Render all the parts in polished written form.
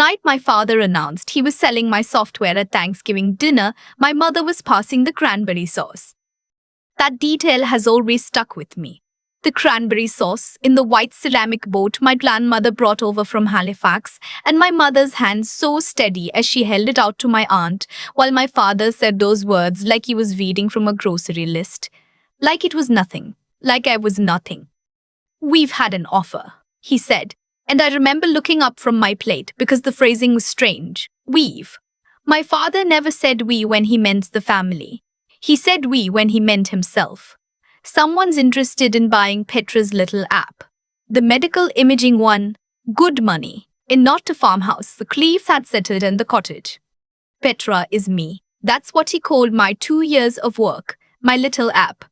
night my father announced he was selling my software at Thanksgiving dinner, my mother was passing the cranberry sauce. That detail has always stuck with me. The cranberry sauce in the white ceramic boat my grandmother brought over from Halifax, and my mother's hand so steady as she held it out to my aunt, while my father said those words like he was reading from a grocery list. Like it was nothing. Like I was nothing. "We've had an offer," he said, and I remember looking up from my plate because the phrasing was strange. We've. My father never said we when he meant the family. He said we when he meant himself. Someone's interested in buying Petra's little app. The medical imaging one, good money. In not a farmhouse, the Cleves had settled in the cottage. Petra is me. That's what he called my 2 years of work, my little app.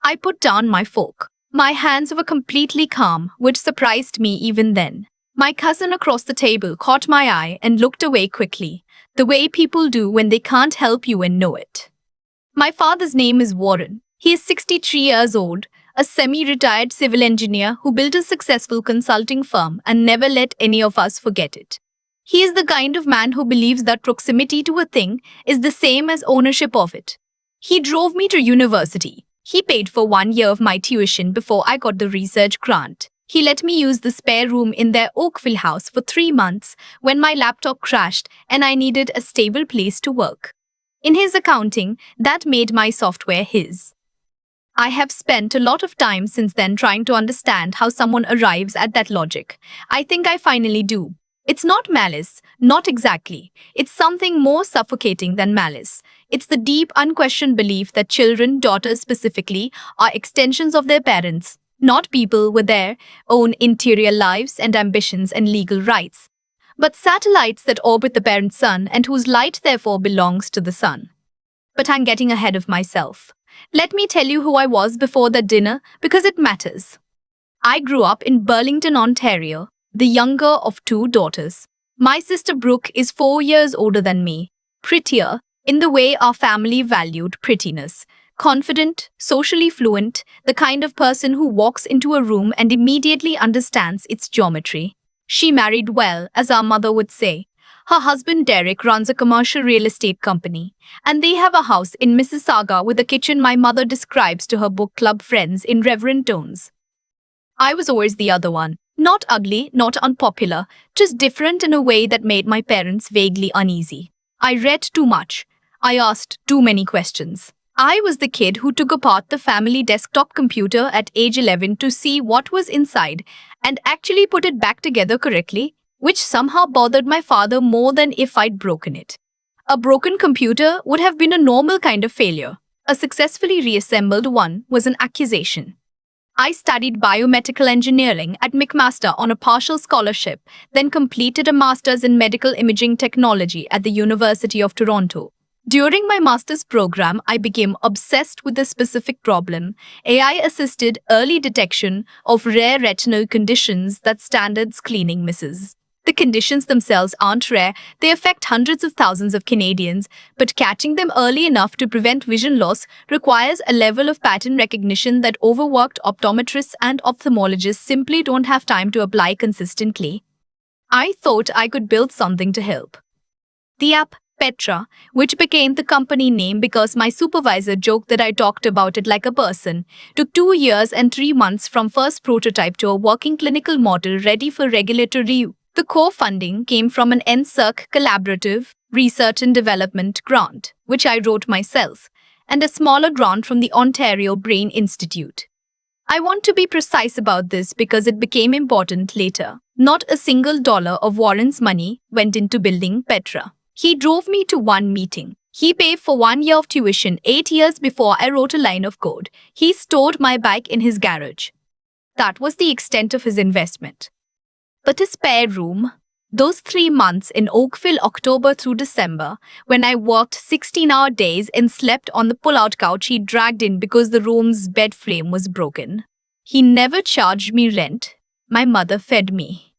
I put down my fork. My hands were completely calm, which surprised me even then. My cousin across the table caught my eye and looked away quickly, the way people do when they can't help you and know it. My father's name is Warren. He is 63 years old, a semi-retired civil engineer who built a successful consulting firm and never let any of us forget it. He is the kind of man who believes that proximity to a thing is the same as ownership of it. He drove me to university. He paid for 1 year of my tuition before I got the research grant. He let me use the spare room in their Oakville house for 3 months when my laptop crashed and I needed a stable place to work. In his accounting, that made my software his. I have spent a lot of time since then trying to understand how someone arrives at that logic. I think I finally do. It's not malice, not exactly. It's something more suffocating than malice. It's the deep, unquestioned belief that children, daughters specifically, are extensions of their parents, not people with their own interior lives and ambitions and legal rights, but satellites that orbit the parent sun and whose light therefore belongs to the sun. But I'm getting ahead of myself. Let me tell you who I was before that dinner, because it matters. I grew up in Burlington, Ontario, the younger of 2 daughters. My sister Brooke is 4 years older than me, prettier, in the way our family valued prettiness. Confident, socially fluent, the kind of person who walks into a room and immediately understands its geometry. She married well, as our mother would say. Her husband Derek runs a commercial real estate company, and they have a house in Mississauga with a kitchen my mother describes to her book club friends in reverent tones. I was always the other one. Not ugly, not unpopular, just different in a way that made my parents vaguely uneasy. I read too much. I asked too many questions. I was the kid who took apart the family desktop computer at age 11 to see what was inside and actually put it back together correctly, which somehow bothered my father more than if I'd broken it. A broken computer would have been a normal kind of failure. A successfully reassembled one was an accusation. I studied biomedical engineering at McMaster on a partial scholarship, then completed a master's in medical imaging technology at the University of Toronto. During my master's program, I became obsessed with a specific problem: AI-assisted early detection of rare retinal conditions that standard screening misses. The conditions themselves aren't rare, they affect hundreds of thousands of Canadians, but catching them early enough to prevent vision loss requires a level of pattern recognition that overworked optometrists and ophthalmologists simply don't have time to apply consistently. I thought I could build something to help. The app, Petra, which became the company name because my supervisor joked that I talked about it like a person, took 2 years and 3 months from first prototype to a working clinical model ready for regulatory review. The core funding came from an NSERC collaborative research and development grant, which I wrote myself, and a smaller grant from the Ontario Brain Institute. I want to be precise about this because it became important later. Not a single dollar of Warren's money went into building Petra. He drove me to one meeting. He paid for 1 year of tuition 8 years before I wrote a line of code. He stored my bike in his garage. That was the extent of his investment. But a spare room, those 3 months in Oakville, October through December, when I worked 16-hour days and slept on the pull-out couch he dragged in because the room's bed frame was broken. He never charged me rent. My mother fed me.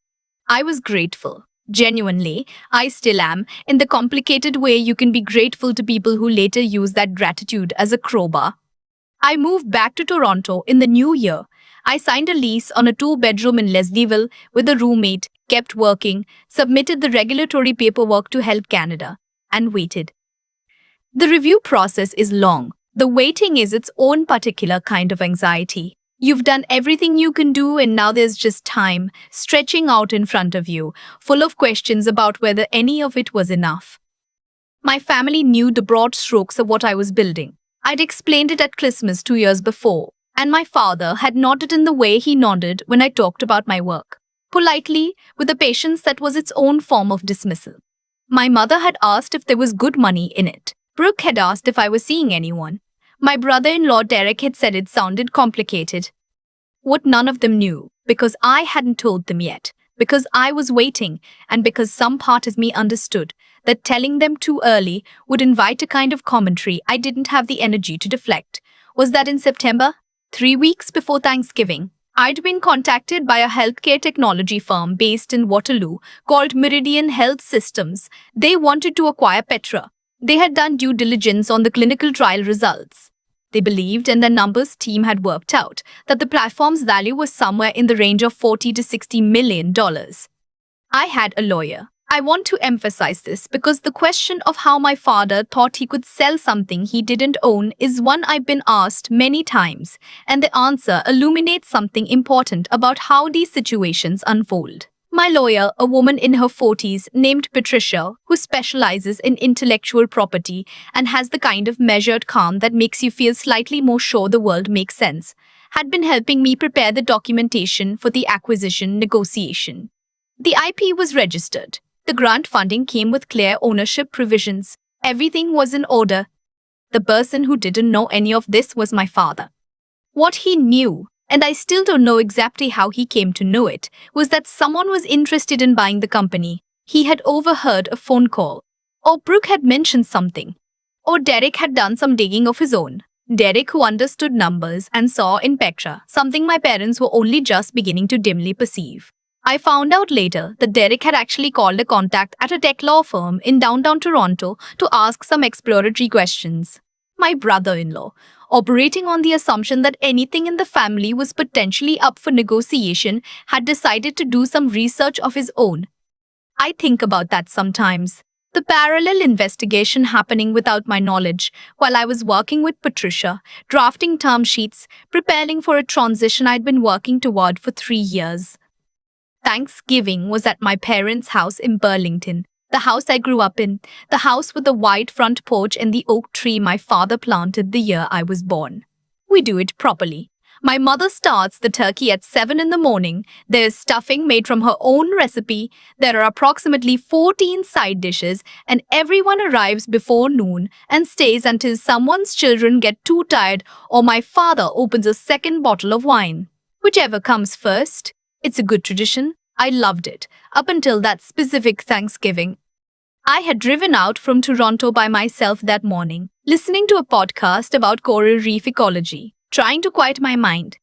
I was grateful. Genuinely, I still am, in the complicated way you can be grateful to people who later use that gratitude as a crowbar. I moved back to Toronto in the new year. I signed a lease on a 2-bedroom in Leslieville with a roommate, kept working, submitted the regulatory paperwork to Health Canada, and waited. The review process is long. The waiting is its own particular kind of anxiety. You've done everything you can do, and now there's just time stretching out in front of you, full of questions about whether any of it was enough. My family knew the broad strokes of what I was building. I'd explained it at Christmas 2 years before, and my father had nodded in the way he nodded when I talked about my work. Politely, with a patience that was its own form of dismissal. My mother had asked if there was good money in it. Brooke had asked if I was seeing anyone. My brother-in-law Derek had said it sounded complicated. What none of them knew, because I hadn't told them yet, because I was waiting, and because some part of me understood that telling them too early would invite a kind of commentary I didn't have the energy to deflect, was that in September, 3 weeks before Thanksgiving, I'd been contacted by a healthcare technology firm based in Waterloo called Meridian Health Systems. They wanted to acquire Petra. They had done due diligence on the clinical trial results. They believed, and their numbers team had worked out, that the platform's value was somewhere in the range of $40 to $60 million. I had a lawyer. I want to emphasize this because the question of how my father thought he could sell something he didn't own is one I've been asked many times, and the answer illuminates something important about how these situations unfold. My lawyer, a woman in her 40s named Patricia, who specializes in intellectual property and has the kind of measured calm that makes you feel slightly more sure the world makes sense, had been helping me prepare the documentation for the acquisition negotiation. The IP was registered. The grant funding came with clear ownership provisions. Everything was in order. The person who didn't know any of this was my father. What he knew, and I still don't know exactly how he came to know it, was that someone was interested in buying the company. He had overheard a phone call. Or Brooke had mentioned something. Or Derek had done some digging of his own. Derek, who understood numbers and saw in Petra something my parents were only just beginning to dimly perceive. I found out later that Derek had actually called a contact at a tech law firm in downtown Toronto to ask some exploratory questions. My brother-in-law, operating on the assumption that anything in the family was potentially up for negotiation, had decided to do some research of his own. I think about that sometimes. The parallel investigation happening without my knowledge, while I was working with Patricia, drafting term sheets, preparing for a transition I'd been working toward for 3 years. Thanksgiving was at my parents' house in Burlington, the house I grew up in, the house with the wide front porch and the oak tree my father planted the year I was born. We do it properly. My mother starts the turkey at 7 in the morning. There's stuffing made from her own recipe. There are approximately 14 side dishes, and everyone arrives before noon and stays until someone's children get too tired or my father opens a second bottle of wine. Whichever comes first. It's a good tradition. I loved it, up until that specific Thanksgiving. I had driven out from Toronto by myself that morning, listening to a podcast about coral reef ecology, trying to quiet my mind.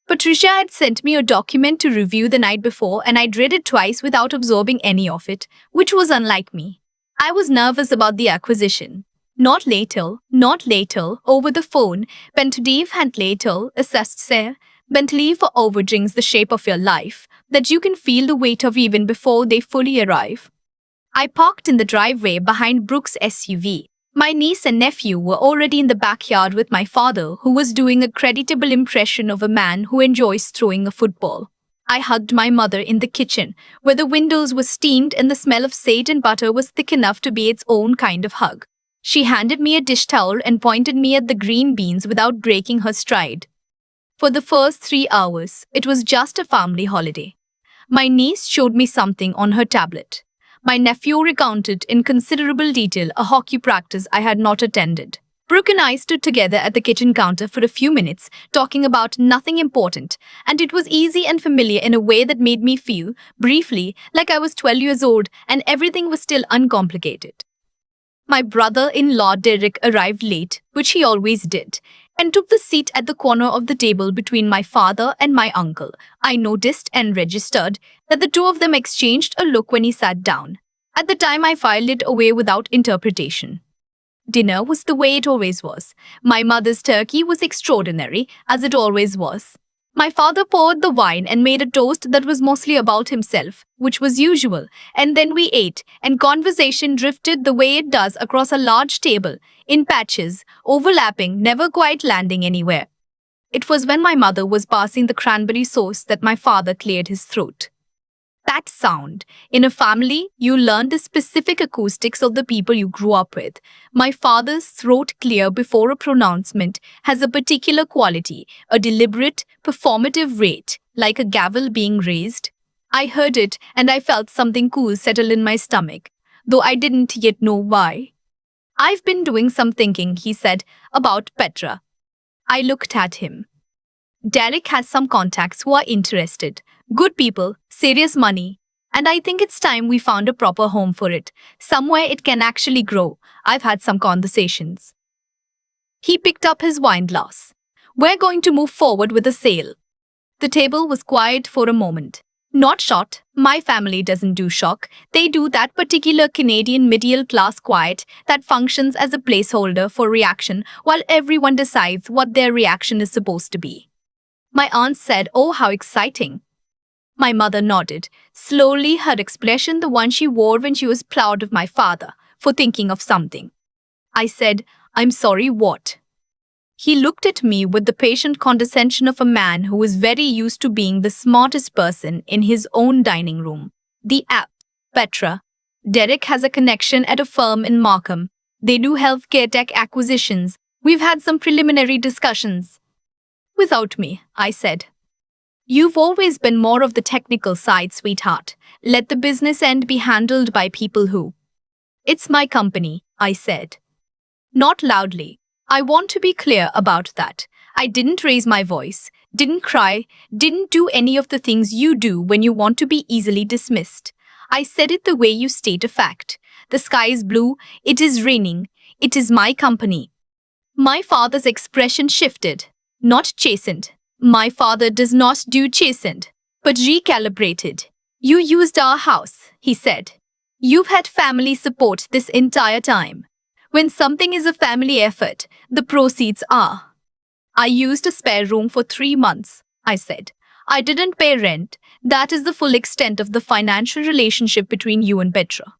Patricia had sent me a document to review the night before, and I'd read it twice without absorbing any of it, which was unlike me. I was nervous about the acquisition. Not later, over the phone, Dave had later assessed Sarah. Bentley for overdrinks the shape of your life, that you can feel the weight of even before they fully arrive. I parked in the driveway behind Brooke's SUV. My niece and nephew were already in the backyard with my father, who was doing a creditable impression of a man who enjoys throwing a football. I hugged my mother in the kitchen, where the windows were steamed and the smell of sage and butter was thick enough to be its own kind of hug. She handed me a dish towel and pointed me at the green beans without breaking her stride. For the first 3 hours, it was just a family holiday. My niece showed me something on her tablet. My nephew recounted in considerable detail a hockey practice I had not attended. Brooke and I stood together at the kitchen counter for a few minutes, talking about nothing important, and it was easy and familiar in a way that made me feel, briefly, like I was 12 years old and everything was still uncomplicated. My brother-in-law Derek arrived late, which he always did, and took the seat at the corner of the table between my father and my uncle. I noticed and registered that the two of them exchanged a look when he sat down. At the time, I filed it away without interpretation. Dinner was the way it always was. My mother's turkey was extraordinary, as it always was. My father poured the wine and made a toast that was mostly about himself, which was usual, and then we ate, and conversation drifted the way it does across a large table, in patches, overlapping, never quite landing anywhere. It was when my mother was passing the cranberry sauce that my father cleared his throat. That sound. In a family, you learn the specific acoustics of the people you grew up with. My father's throat clear before a pronouncement has a particular quality, a deliberate, performative rate, like a gavel being raised. I heard it and I felt something cool settle in my stomach, though I didn't yet know why. I've been doing some thinking, he said, about Petra. I looked at him. Derek has some contacts who are interested. Good people, serious money. And I think it's time we found a proper home for it. Somewhere it can actually grow. I've had some conversations. He picked up his wine glass. We're going to move forward with the sale. The table was quiet for a moment. Not shot. My family doesn't do shock. They do that particular Canadian middle class quiet that functions as a placeholder for reaction while everyone decides what their reaction is supposed to be. My aunt said, "Oh, how exciting." My mother nodded, slowly, her expression the one she wore when she was proud of my father for thinking of something. I said, "I'm sorry, what?" He looked at me with the patient condescension of a man who is very used to being the smartest person in his own dining room. The app, Petra. Derek has a connection at a firm in Markham. They do healthcare tech acquisitions. We've had some preliminary discussions. Without me, I said. You've always been more of the technical side, sweetheart. Let the business end be handled by people who. It's my company, I said. Not loudly. I want to be clear about that. I didn't raise my voice, didn't cry, didn't do any of the things you do when you want to be easily dismissed. I said it the way you state a fact. The sky is blue, it is raining, it is my company. My father's expression shifted. Not chastened. My father does not do chastened, but recalibrated. You used our house, he said. You've had family support this entire time. When something is a family effort, the proceeds are. I used a spare room for 3 months, I said. I didn't pay rent. That is the full extent of the financial relationship between you and Petra.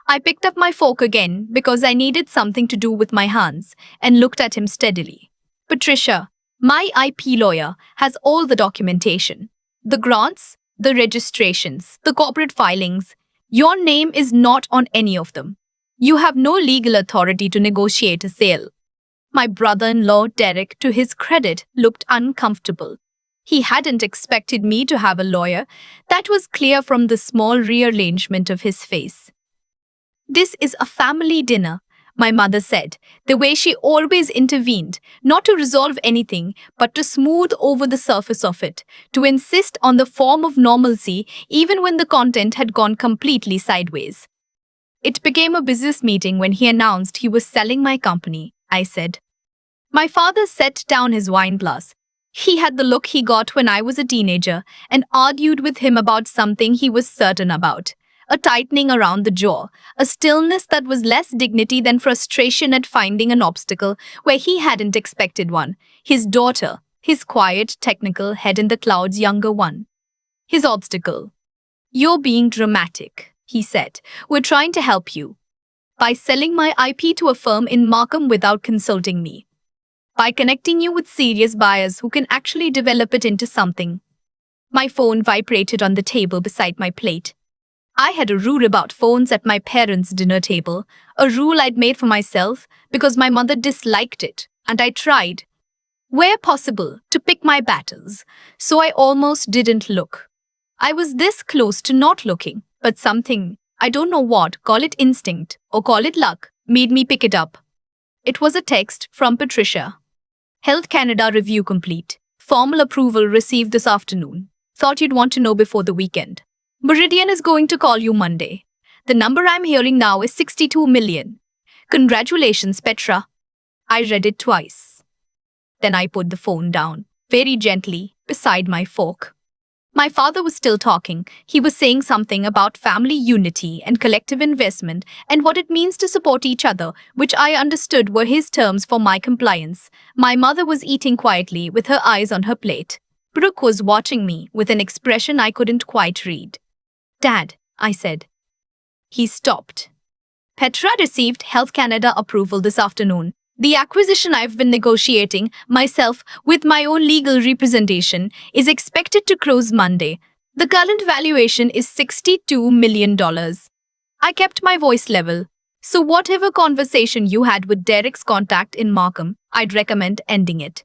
I picked up my fork again because I needed something to do with my hands and looked at him steadily. Patricia, my IP lawyer has all the documentation. The grants, the registrations, the corporate filings. Your name is not on any of them. You have no legal authority to negotiate a sale. My brother-in-law, Derek, to his credit, looked uncomfortable. He hadn't expected me to have a lawyer. That was clear from the small rearrangement of his face. This is a family dinner, my mother said, the way she always intervened, not to resolve anything, but to smooth over the surface of it, to insist on the form of normalcy even when the content had gone completely sideways. It became a business meeting when he announced he was selling my company, I said. My father set down his wine glass. He had the look he got when I was a teenager and argued with him about something he was certain about. A tightening around the jaw, a stillness that was less dignity than frustration at finding an obstacle where he hadn't expected one. His daughter, his quiet, technical head in the clouds younger one. His obstacle. You're being dramatic, he said. We're trying to help you. By selling my IP to a firm in Markham without consulting me. By connecting you with serious buyers who can actually develop it into something. My phone vibrated on the table beside my plate. I had a rule about phones at my parents' dinner table, a rule I'd made for myself because my mother disliked it, and I tried, where possible, to pick my battles, so I almost didn't look. I was this close to not looking, but something, I don't know what, call it instinct or call it luck, made me pick it up. It was a text from Patricia. Health Canada review complete. Formal approval received this afternoon. Thought you'd want to know before the weekend. Meridian is going to call you Monday. The number I'm hearing now is 62 million. Congratulations, Petra. I read it twice. Then I put the phone down, very gently, beside my fork. My father was still talking. He was saying something about family unity and collective investment and what it means to support each other, which I understood were his terms for my compliance. My mother was eating quietly with her eyes on her plate. Brooke was watching me with an expression I couldn't quite read. "Dad," I said. He stopped. "Petra received Health Canada approval this afternoon. The acquisition I've been negotiating myself with my own legal representation is expected to close Monday. The current valuation is $62 million. I kept my voice level. "So whatever conversation you had with Derek's contact in Markham, I'd recommend ending it.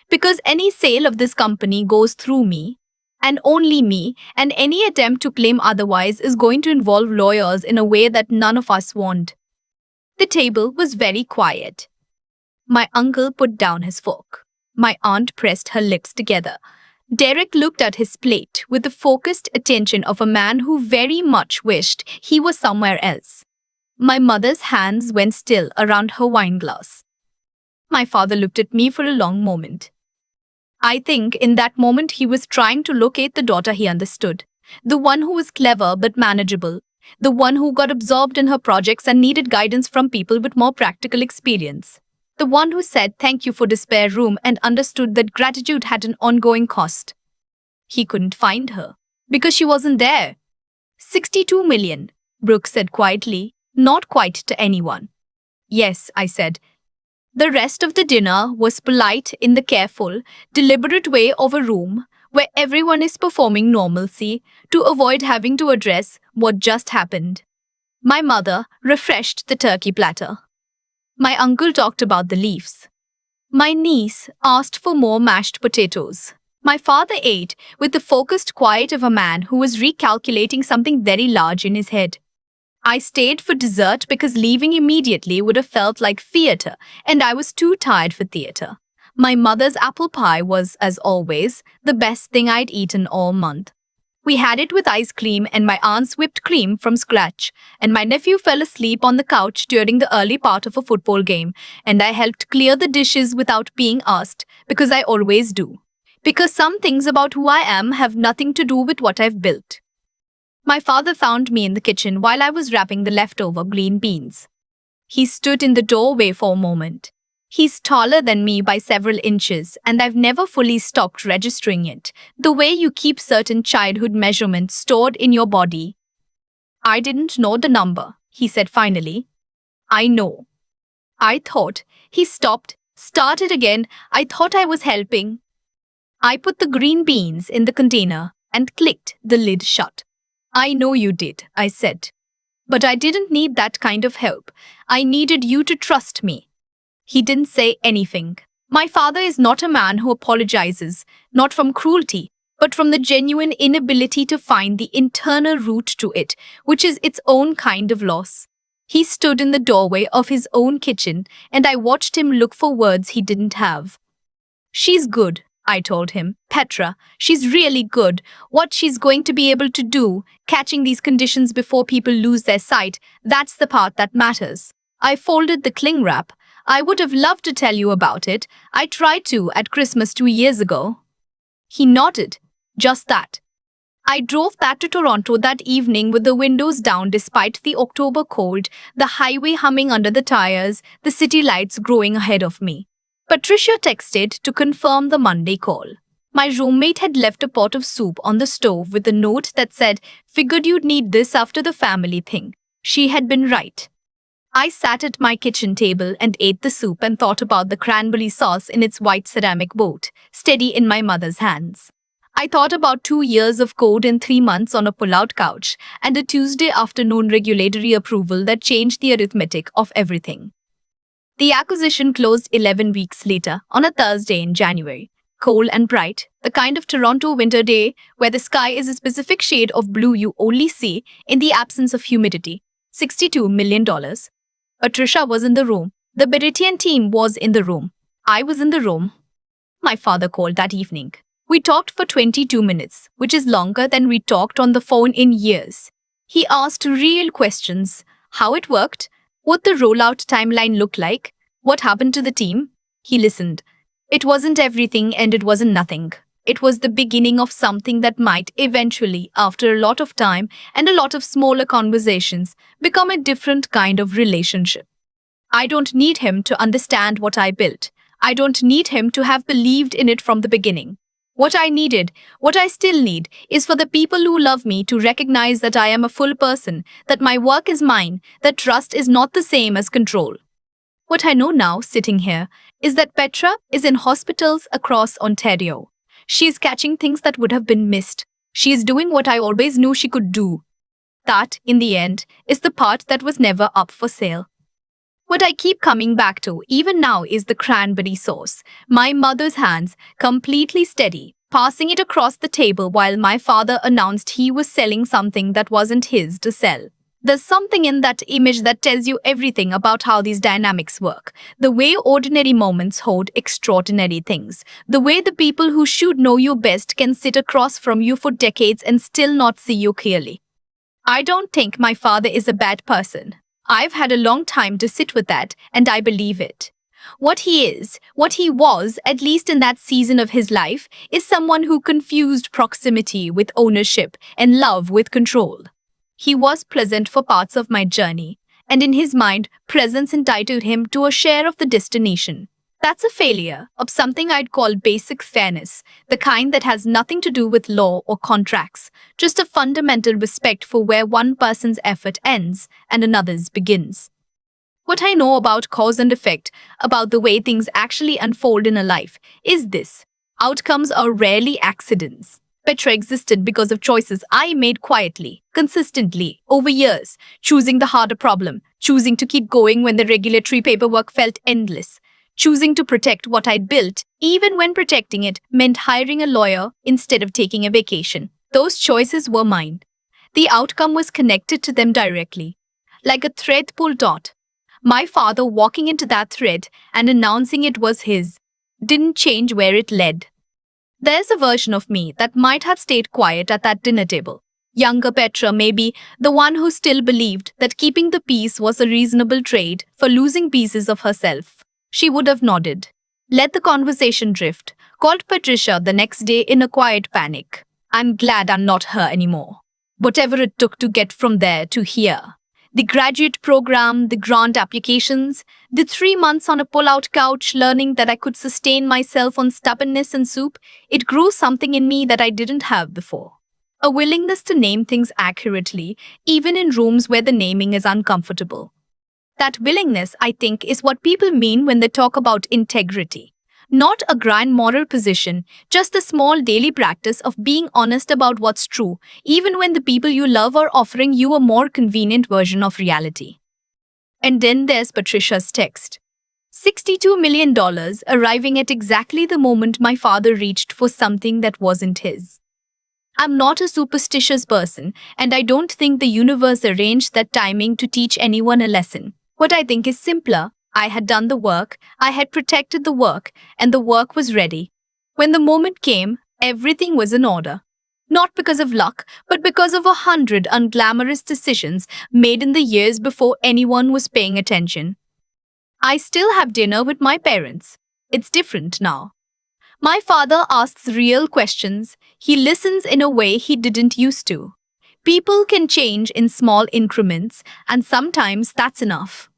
Because any sale of this company goes through me, and only me, and any attempt to claim otherwise is going to involve lawyers in a way that none of us want." The table was very quiet. My uncle put down his fork. My aunt pressed her lips together. Derek looked at his plate with the focused attention of a man who very much wished he was somewhere else. My mother's hands went still around her wine glass. My father looked at me for a long moment. I think in that moment he was trying to locate the daughter he understood, the one who was clever but manageable, the one who got absorbed in her projects and needed guidance from people with more practical experience, the one who said thank you for the spare room and understood that gratitude had an ongoing cost. He couldn't find her because she wasn't there. $62 million, Brooke said quietly, not quite to anyone. "Yes," I said. The rest of the dinner was polite in the careful, deliberate way of a room where everyone is performing normalcy to avoid having to address what just happened. My mother refreshed the turkey platter. My uncle talked about the leaves. My niece asked for more mashed potatoes. My father ate with the focused quiet of a man who was recalculating something very large in his head. I stayed for dessert because leaving immediately would have felt like theater, and I was too tired for theater. My mother's apple pie was, as always, the best thing I'd eaten all month. We had it with ice cream and my aunt's whipped cream from scratch, and my nephew fell asleep on the couch during the early part of a football game, and I helped clear the dishes without being asked, because I always do. Because some things about who I am have nothing to do with what I've built. My father found me in the kitchen while I was wrapping the leftover green beans. He stood in the doorway for a moment. He's taller than me by several inches, and I've never fully stopped registering it, the way you keep certain childhood measurements stored in your body. "I didn't know the number," he said finally. "I know." I thought. He stopped, started again. I thought I was helping. I put the green beans in the container and clicked the lid shut. "I know you did," I said. "But I didn't need that kind of help. I needed you to trust me." He didn't say anything. My father is not a man who apologizes, not from cruelty, but from the genuine inability to find the internal route to it, which is its own kind of loss. He stood in the doorway of his own kitchen, and I watched him look for words he didn't have. "She's good," I told him. "Petra, she's really good. What she's going to be able to do, catching these conditions before people lose their sight, that's the part that matters." I folded the cling wrap. "I would have loved to tell you about it. I tried to at Christmas 2 years ago." He nodded. "Just that." I drove back to Toronto that evening with the windows down despite the October cold, the highway humming under the tires, the city lights growing ahead of me. Patricia texted to confirm the Monday call. My roommate had left a pot of soup on the stove with a note that said, "Figured you'd need this after the family thing." She had been right. I sat at my kitchen table and ate the soup and thought about the cranberry sauce in its white ceramic boat, steady in my mother's hands. I thought about 2 years of code in 3 months on a pull-out couch and a Tuesday afternoon regulatory approval that changed the arithmetic of everything. The acquisition closed 11 weeks later, on a Thursday in January. Cold and bright, the kind of Toronto winter day where the sky is a specific shade of blue you only see in the absence of humidity. $62 million. Patricia was in the room. The Beritian team was in the room. I was in the room. My father called that evening. We talked for 22 minutes, which is longer than we talked on the phone in years. He asked real questions. How it worked, what the rollout timeline looked like, what happened to the team. He listened. It wasn't everything and it wasn't nothing. It was the beginning of something that might eventually, after a lot of time and a lot of smaller conversations, become a different kind of relationship. I don't need him to understand what I built. I don't need him to have believed in it from the beginning. What I needed, what I still need, is for the people who love me to recognize that I am a full person, that my work is mine, that trust is not the same as control. What I know now, sitting here, is that Petra is in hospitals across Ontario. She is catching things that would have been missed. She is doing what I always knew she could do. That, in the end, is the part that was never up for sale. What I keep coming back to, even now, is the cranberry sauce. My mother's hands, completely steady, passing it across the table while my father announced he was selling something that wasn't his to sell. There's something in that image that tells you everything about how these dynamics work. The way ordinary moments hold extraordinary things. The way the people who should know you best can sit across from you for decades and still not see you clearly. I don't think my father is a bad person. I've had a long time to sit with that, and I believe it. What he is, what he was, at least in that season of his life, is someone who confused proximity with ownership and love with control. He was present for parts of my journey, and in his mind, presence entitled him to a share of the destination. That's a failure of something I'd call basic fairness, the kind that has nothing to do with law or contracts, just a fundamental respect for where one person's effort ends and another's begins. What I know about cause and effect, about the way things actually unfold in a life, is this. Outcomes are rarely accidents. Petra existed because of choices I made quietly, consistently, over years, choosing the harder problem, choosing to keep going when the regulatory paperwork felt endless, choosing to protect what I'd built, even when protecting it meant hiring a lawyer instead of taking a vacation. Those choices were mine. The outcome was connected to them directly, like a thread pulled taut. My father walking into that thread and announcing it was his didn't change where it led. There's a version of me that might have stayed quiet at that dinner table. Younger Petra, maybe, the one who still believed that keeping the peace was a reasonable trade for losing pieces of herself. She would have nodded, let the conversation drift, called Patricia the next day in a quiet panic. I'm glad I'm not her anymore. Whatever it took to get from there to here. The graduate program, the grant applications, the 3 months on a pull-out couch learning that I could sustain myself on stubbornness and soup, it grew something in me that I didn't have before. A willingness to name things accurately, even in rooms where the naming is uncomfortable. That willingness, I think, is what people mean when they talk about integrity. Not a grand moral position, just a small daily practice of being honest about what's true, even when the people you love are offering you a more convenient version of reality. And then there's Patricia's text. $62 million arriving at exactly the moment my father reached for something that wasn't his. I'm not a superstitious person, and I don't think the universe arranged that timing to teach anyone a lesson. What I think is simpler. I had done the work, I had protected the work, and the work was ready. When the moment came, everything was in order. Not because of luck, but because of 100 unglamorous decisions made in the years before anyone was paying attention. I still have dinner with my parents. It's different now. My father asks real questions. He listens in a way he didn't used to. People can change in small increments, and sometimes that's enough.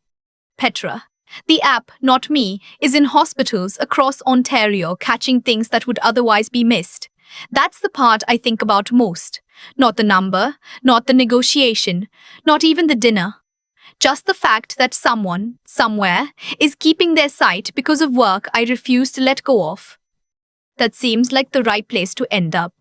Petra, the app, not me, is in hospitals across Ontario catching things that would otherwise be missed. That's the part I think about most. Not the number, not the negotiation, not even the dinner. Just the fact that someone, somewhere, is keeping their sight because of work I refuse to let go of. That seems like the right place to end up.